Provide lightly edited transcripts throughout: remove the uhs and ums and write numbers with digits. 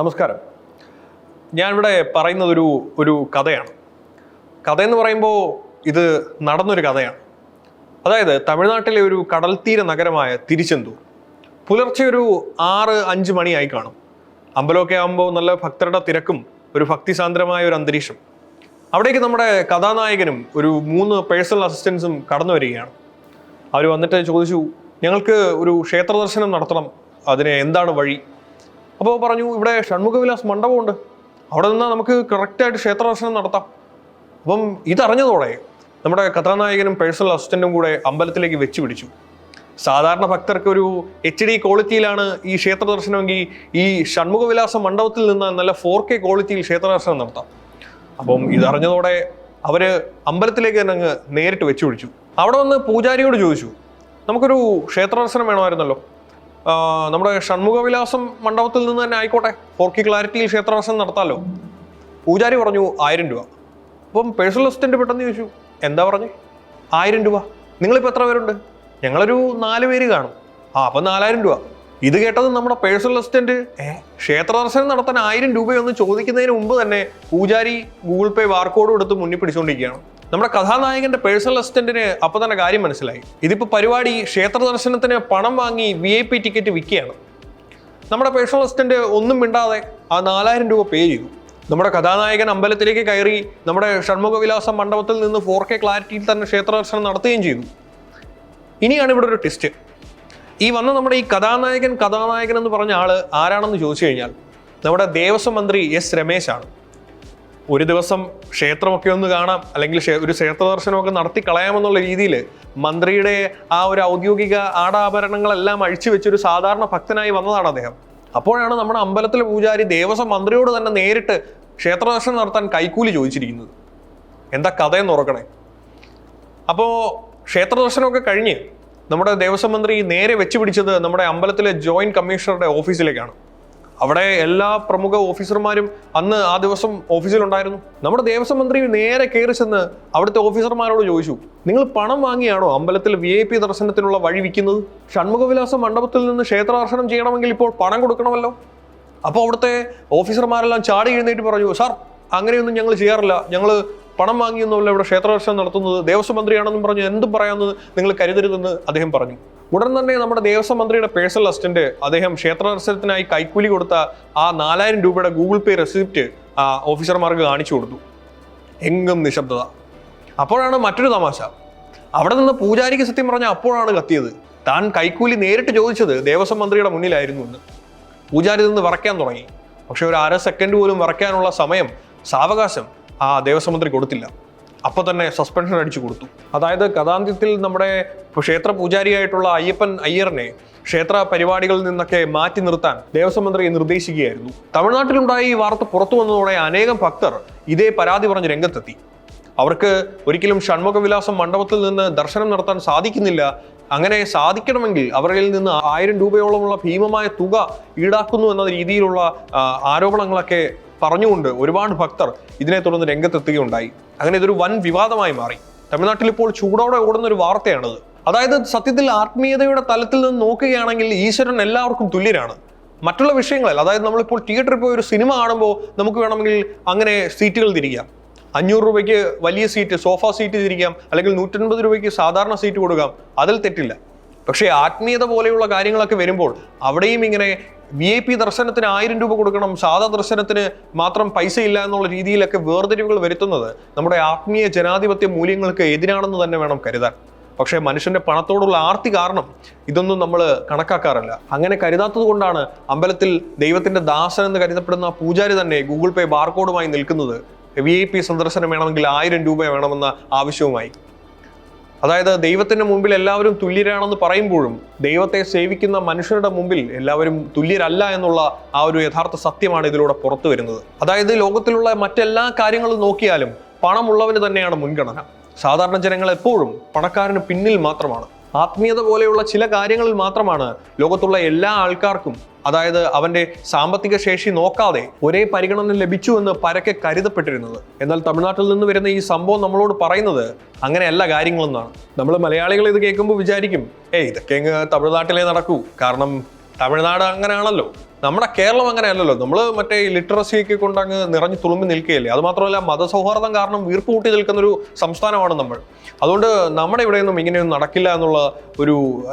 നമസ്കാരം. ഞാനിവിടെ പറയുന്നത് ഒരു കഥയാണ്. കഥയെന്ന് പറയുമ്പോൾ ഇത് നടന്നൊരു കഥയാണ്. അതായത് തമിഴ്നാട്ടിലെ ഒരു കടൽത്തീര നഗരമായ തിരുച്ചെന്തൂർ. പുലർച്ചെ ഒരു 6-5 മണിയായി കാണും. അമ്പലമൊക്കെ ആകുമ്പോൾ നല്ല ഭക്തരുടെ തിരക്കും ഒരു ഭക്തിസാന്ദ്രമായ ഒരു അന്തരീക്ഷം. അവിടേക്ക് നമ്മുടെ കഥാനായകനും ഒരു 3 പേഴ്സണൽ അസിസ്റ്റൻസും കടന്നു വരികയാണ്. അവർ വന്നിട്ട് ചോദിച്ചു, ഞങ്ങൾക്ക് ഒരു ക്ഷേത്ര ദർശനം നടത്തണം, അതിന് എന്താണ് വഴി? അപ്പോൾ പറഞ്ഞു, ഇവിടെ ഷൺമുഖവിലാസ് മണ്ഡപമുണ്ട്, അവിടെ നിന്നാൽ നമുക്ക് കറക്റ്റായിട്ട് ക്ഷേത്ര ദർശനം നടത്താം. അപ്പം ഇതറിഞ്ഞതോടെ നമ്മുടെ കഥാനായകനും പേഴ്സണൽ അസിസ്റ്റന്റും കൂടെ അമ്പലത്തിലേക്ക് വെച്ച് പിടിച്ചു. സാധാരണ ഭക്തർക്ക് ഒരു HD ക്വാളിറ്റിയിലാണ് ഈ ക്ഷേത്ര ദർശനമെങ്കിൽ ഈ ഷൺമുഖവിലാസ മണ്ഡപത്തിൽ നിന്ന് നല്ല 4K ക്വാളിറ്റിയിൽ ക്ഷേത്ര ദർശനം നടത്താം. അപ്പം ഇതറിഞ്ഞതോടെ അവര് അമ്പലത്തിലേക്ക് തന്നെ അങ്ങ് നേരിട്ട് വെച്ച് പിടിച്ചു. അവിടെ വന്ന് പൂജാരിയോട് ചോദിച്ചു, നമുക്കൊരു ക്ഷേത്ര ദർശനം വേണമായിരുന്നല്ലോ, നമ്മുടെ ഷൺമുഖവിലാസം മണ്ഡപത്തിൽ നിന്ന് തന്നെ ആയിക്കോട്ടെ, 4K ക്ലാരിറ്റിയിൽ ക്ഷേത്ര ദർശനം നടത്താമല്ലോ. പൂജാരി പറഞ്ഞു 1000 രൂപ. അപ്പം പേഴ്സണൽ അസിസ്റ്റന്റ് പെട്ടെന്ന് ചോദിച്ചു, എന്താ പറഞ്ഞു? 1000 രൂപ. നിങ്ങളിപ്പോൾ എത്ര പേരുണ്ട്? ഞങ്ങളൊരു 4 പേര് കാണും. അപ്പം 4000 രൂപ. ഇത് കേട്ടത് നമ്മുടെ പേഴ്സണൽ അസിസ്റ്റന്റ് ക്ഷേത്ര ദർശനം നടത്താൻ 1000 രൂപയൊന്ന് ചോദിക്കുന്നതിന് മുമ്പ് തന്നെ പൂജാരി ഗൂഗിൾ പേ ബാർകോഡ് എടുത്ത് മുന്നിൽ പിടിച്ചുകൊണ്ടിരിക്കുകയാണ്. നമ്മുടെ കഥാനായകന്റെ പേഴ്സണൽ അസിസ്റ്റന്റിന് അപ്പൊ തന്നെ കാര്യം മനസ്സിലായി. ഇതിപ്പോ പരിപാടി ക്ഷേത്ര ദർശനത്തിന് പണം വാങ്ങി VIP ടിക്കറ്റ് വിൽക്കുകയാണ്. നമ്മുടെ പേഴ്സണൽ അസിസ്റ്റന്റ് ഒന്നും മിണ്ടാതെ ആ 4000 രൂപ പേ ചെയ്തു. നമ്മുടെ കഥാനായകൻ അമ്പലത്തിലേക്ക് കയറി നമ്മുടെ ഷൺമുഖവിലാസ മണ്ഡപത്തിൽ നിന്ന് 4K ക്ലാരിറ്റിയിൽ തന്നെ ക്ഷേത്ര ദർശനം നടത്തുകയും ചെയ്തു. ഇനിയാണ് ഇവിടെ ഒരു ട്വിസ്റ്റ്. ഈ നമ്മുടെ ഈ കഥാനായകൻ എന്ന് പറഞ്ഞ ആള് ആരാണെന്ന് ചോദിച്ചു കഴിഞ്ഞാൽ നമ്മുടെ ദേവസ്വം മന്ത്രി S രമേശാണ്. ഒരു ദിവസം ക്ഷേത്രമൊക്കെ ഒന്ന് കാണാം, അല്ലെങ്കിൽ ഒരു ക്ഷേത്ര ദർശനമൊക്കെ നടത്തി കളയാമെന്നുള്ള രീതിയിൽ മന്ത്രിയുടെ ആ ഒരു ഔദ്യോഗിക ആടാഭരണങ്ങളെല്ലാം അഴിച്ചു വെച്ചൊരു സാധാരണ ഭക്തനായി വന്നതാണ് അദ്ദേഹം. അപ്പോഴാണ് നമ്മുടെ അമ്പലത്തിലെ പൂജാരി ദേവസ്വം മന്ത്രിയോട് തന്നെ നേരിട്ട് ക്ഷേത്ര ദർശനം നടത്താൻ കൈക്കൂലി ചോദിച്ചിരിക്കുന്നത്. എന്താ കഥയെന്ന് ഓർക്കണേ. അപ്പോൾ ക്ഷേത്ര ദർശനമൊക്കെ കഴിഞ്ഞ് നമ്മുടെ ദേവസ്വം മന്ത്രി നേരെ വെച്ച് പിടിച്ചത് നമ്മുടെ അമ്പലത്തിലെ ജോയിന്റ് കമ്മീഷണറുടെ ഓഫീസിലേക്കാണ്. അവിടെ എല്ലാ പ്രമുഖ ഓഫീസർമാരും അന്ന് ആ ദിവസം ഓഫീസിലുണ്ടായിരുന്നു. നമ്മുടെ ദേവസ്വം മന്ത്രി നേരെ കയറി ചെന്ന് അവിടുത്തെ ഓഫീസർമാരോട് ചോദിച്ചു, നിങ്ങൾ പണം വാങ്ങിയാണോ അമ്പലത്തിൽ VIP ദർശനത്തിനുള്ള വഴി വിൽക്കുന്നത്? ഷൺമുഖവിലാസ മണ്ഡപത്തിൽ നിന്ന് ക്ഷേത്ര ദർശനം ചെയ്യണമെങ്കിൽ ഇപ്പോൾ പണം കൊടുക്കണമല്ലോ. അപ്പോൾ അവിടുത്തെ ഓഫീസർമാരെല്ലാം ചാടി എഴുന്നേറ്റ് പറഞ്ഞു, സാർ അങ്ങനെയൊന്നും ഞങ്ങൾ ചെയ്യാറില്ല, ഞങ്ങൾ പണം വാങ്ങിയൊന്നുമല്ല ഇവിടെ ക്ഷേത്ര ദർശനം നടത്തുന്നത്, ദേവസ്വം മന്ത്രിയാണെന്നും പറഞ്ഞു എന്തും പറയാമെന്ന് നിങ്ങൾ കരുതരുതെന്ന് അദ്ദേഹം പറഞ്ഞു. ഉടൻ തന്നെ നമ്മുടെ ദേവസ്വം മന്ത്രിയുടെ പേഴ്സണൽ അസിസ്റ്റന്റ് അദ്ദേഹം ക്ഷേത്ര ദർശനത്തിനായി കൈക്കൂലി കൊടുത്ത ആ 4000 രൂപയുടെ ഗൂഗിൾ പേ റെസിപ്റ്റ് ഓഫീസർമാർക്ക് കാണിച്ചു കൊടുത്തു. എങ്ങും നിശബ്ദത. അപ്പോഴാണ് മറ്റൊരു തമാശ. അവിടെ നിന്ന് പൂജാരിക്ക് സത്യം പറഞ്ഞ അപ്പോഴാണ് കത്തിയത്. താൻ കൈക്കൂലി നേരിട്ട് ചോദിച്ചത് ദേവസ്വം മന്ത്രിയുടെ മുന്നിലായിരുന്നു എന്ന്. പൂജാരി നിന്ന് വിറയ്ക്കാൻ തുടങ്ങി. പക്ഷെ ഒരു 1/2 സെക്കൻഡ് പോലും വിറയ്ക്കാനുള്ള സമയം, സാവകാശം ആ ദേവസ്വം മന്ത്രി കൊടുത്തില്ല. അപ്പൊ തന്നെ സസ്പെൻഷൻ അടിച്ചു കൊടുത്തു. അതായത് കഥാന്ത്യത്തിൽ നമ്മുടെ ക്ഷേത്ര പൂജാരിയായിട്ടുള്ള അയ്യറിനെ ക്ഷേത്ര പരിപാടികളിൽ നിന്നൊക്കെ മാറ്റി നിർത്താൻ ദേവസ്വം മന്ത്രി നിർദ്ദേശിക്കുകയായിരുന്നു. തമിഴ്നാട്ടിലുണ്ടായ ഈ വാർത്ത പുറത്തു വന്നതോടെ അനേകം ഭക്തർ ഇതേ പരാതി പറഞ്ഞ് രംഗത്തെത്തി. അവർക്ക് ഒരിക്കലും ഷൺമുഖവിലാസം മണ്ഡപത്തിൽ നിന്ന് ദർശനം നടത്താൻ സാധിക്കുന്നില്ല, അങ്ങനെ സാധിക്കണമെങ്കിൽ അവരിൽ നിന്ന് 1000 രൂപയോളമുള്ള ഭീമമായ തുക ഈടാക്കുന്നു എന്ന രീതിയിലുള്ള ആരോപണങ്ങളൊക്കെ പറഞ്ഞുകൊണ്ട് ഒരുപാട് ഭക്തർ ഇതിനെ തുടർന്ന് രംഗത്തെത്തുകയുണ്ടായി. അങ്ങനെ ഇതൊരു വൻ വിവാദമായി മാറി. തമിഴ്നാട്ടിൽ ഇപ്പോൾ ചൂടോടെ ഓടുന്ന ഒരു വാർത്തയാണത്. അതായത് സത്യത്തിൽ ആത്മീയതയുടെ തലത്തിൽ നിന്ന് നോക്കുകയാണെങ്കിൽ ഈശ്വരൻ എല്ലാവർക്കും തുല്യരാണ്. മറ്റുള്ള വിഷയങ്ങളിൽ, അതായത് നമ്മളിപ്പോൾ തിയേറ്ററിൽ പോയി ഒരു സിനിമ കാണുമ്പോൾ നമുക്ക് വേണമെങ്കിൽ അങ്ങനെ സീറ്റുകൾ തിരിക്കാം. 500 രൂപയ്ക്ക് വലിയ സീറ്റ്, സോഫ സീറ്റ് തിരിക്കാം, അല്ലെങ്കിൽ 150 രൂപയ്ക്ക് സാധാരണ സീറ്റ് കൊടുക്കാം, അതിൽ തെറ്റില്ല. പക്ഷേ ആത്മീയത പോലെയുള്ള കാര്യങ്ങളൊക്കെ വരുമ്പോൾ അവിടെയും ഇങ്ങനെ VIP ദർശനത്തിന് 1000 രൂപ കൊടുക്കണം, സാധാ ദർശനത്തിന് മാത്രം പൈസ ഇല്ല എന്നുള്ള രീതിയിലൊക്കെ വേർതിരിവുകൾ വരുത്തുന്നത് നമ്മുടെ ആത്മീയ ജനാധിപത്യ മൂല്യങ്ങൾക്ക് എതിരാണെന്ന് തന്നെ വേണം കരുതാൻ. പക്ഷേ മനുഷ്യന്റെ പണത്തോടുള്ള ആർത്തി കാരണം ഇതൊന്നും നമ്മൾ കണക്കാക്കാറില്ല. അങ്ങനെ കരുതാത്തത് കൊണ്ടാണ് അമ്പലത്തിൽ ദൈവത്തിന്റെ ദാസൻ എന്ന് കരുതപ്പെടുന്ന പൂജാരി തന്നെ ഗൂഗിൾ പേ ബാർകോഡുമായി നിൽക്കുന്നത്. VIP സന്ദർശനം വേണമെങ്കിൽ 1000 രൂപ വേണമെന്ന ആവശ്യവുമായി. അതായത് ദൈവത്തിന്റെ മുമ്പിൽ എല്ലാവരും തുല്യരാണെന്ന് പറയുമ്പോഴും ദൈവത്തെ സേവിക്കുന്ന മനുഷ്യരുടെ മുമ്പിൽ എല്ലാവരും തുല്യരല്ല എന്നുള്ള ആ ഒരു യഥാർത്ഥ സത്യമാണ് ഇതിലൂടെ പുറത്തു വരുന്നത്. അതായത് ലോകത്തിലുള്ള മറ്റെല്ലാ കാര്യങ്ങളും നോക്കിയാലും പണമുള്ളവന് തന്നെയാണ് മുൻഗണന. സാധാരണ ജനങ്ങൾ എപ്പോഴും പണക്കാരന് പിന്നിൽ മാത്രമാണ്. ആത്മീയത പോലെയുള്ള ചില കാര്യങ്ങളിൽ മാത്രമാണ് ലോകത്തുള്ള എല്ലാ ആൾക്കാർക്കും, അതായത് അവന്റെ സാമ്പത്തിക ശേഷി നോക്കാതെ ഒരേ പരിഗണന ലഭിച്ചു എന്ന് പരക്കെ കരുതപ്പെട്ടിരുന്നത്. എന്നാൽ തമിഴ്നാട്ടിൽ നിന്ന് വരുന്ന ഈ സംഭവം നമ്മളോട് പറയുന്നത് അങ്ങനെയല്ല കാര്യങ്ങളെന്നാണ്. നമ്മൾ മലയാളികൾ ഇത് കേൾക്കുമ്പോൾ വിചാരിക്കും, ഇതൊക്കെ തമിഴ്നാട്ടിലേ നടക്കൂ, കാരണം തമിഴ്നാട് അങ്ങനെയാണല്ലോ, നമ്മുടെ കേരളം അങ്ങനെയല്ലല്ലോ. നമ്മൾ മറ്റേ ലിറ്ററസിയൊക്കെ കൊണ്ട് അങ്ങ് നിറഞ്ഞു തുളുമ്പി നിൽക്കുകയല്ലേ. അതുമാത്രമല്ല, മതസൗഹാർദ്ദം കാരണം വീർപ്പ് കൂട്ടി നിൽക്കുന്നൊരു സംസ്ഥാനമാണ് നമ്മൾ. അതുകൊണ്ട് നമ്മുടെ ഇവിടെയൊന്നും ഇങ്ങനെയൊന്നും നടക്കില്ല എന്നുള്ള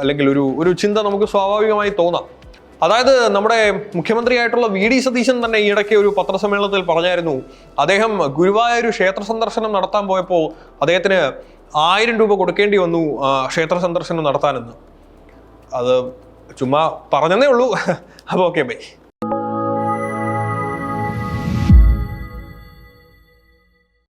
അല്ലെങ്കിൽ ഒരു ചിന്ത നമുക്ക് സ്വാഭാവികമായി തോന്നാം. അതായത് നമ്മുടെ മുഖ്യമന്ത്രിയായിട്ടുള്ള VD സതീശൻ തന്നെ ഈ ഇടയ്ക്ക് ഒരു പത്രസമ്മേളനത്തിൽ പറഞ്ഞായിരുന്നു, അദ്ദേഹം ഗുരുവായൂർ ക്ഷേത്ര സന്ദർശനം നടത്താൻ പോയപ്പോൾ അദ്ദേഹത്തിന് 1000 രൂപ കൊടുക്കേണ്ടി വന്നു ക്ഷേത്ര സന്ദർശനം നടത്താനെന്ന്. അത് ചുമ്മാ പറഞ്ഞതേ ഉള്ളൂ. അപ്പോൾ ഓക്കെ, ബൈ.